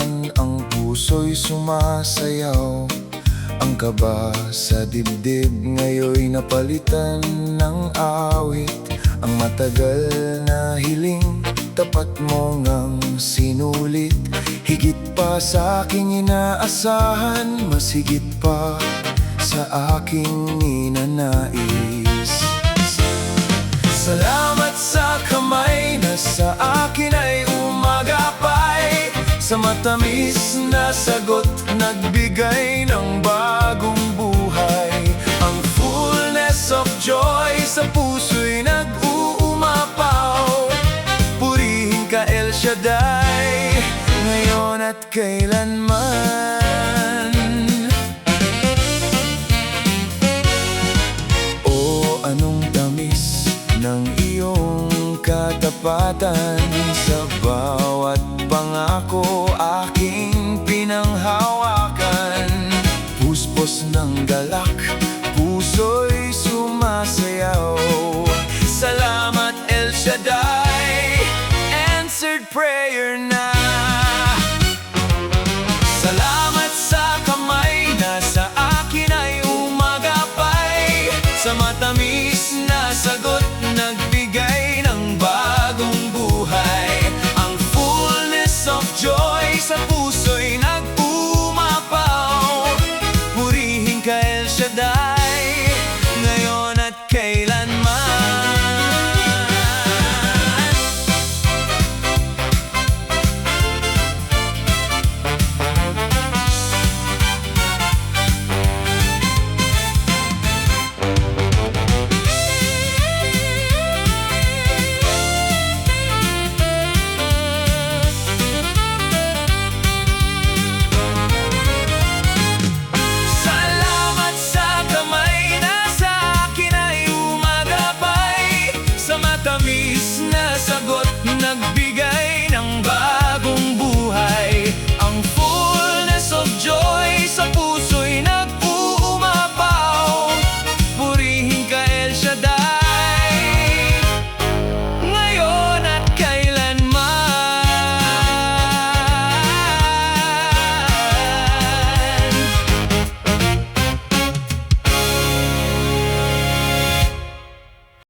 palitan, ang puso'y sumasayaw. Ang kaba sa dibdib ngayon'y napalitan ng awit. Ang matagal na hiling, tapat mo ngang sinulit. Higit pa sa aking inaasahan, mas higit pa sa aking ninanais. Salamat sa kamay na sa akin ay umagapay, sa matamis na sagot nagbigay ng bagong buhay. Ang fullness of joy sa puso'y nag-uumapaw. Purihin ka El Shaddai, ngayon at kailanman. O anong tamis ng iyong katapatan, sa bawat pangako aking pinanghawakan. Puspos ng galak, puso'y sumasayaw. Salamat El Shaddai, answered prayer na. Salamat sa kamay na sa akin ay umagapay, sa matamis na sagot nagbigay ng bagong buhay. Ang fullness of joy sa puso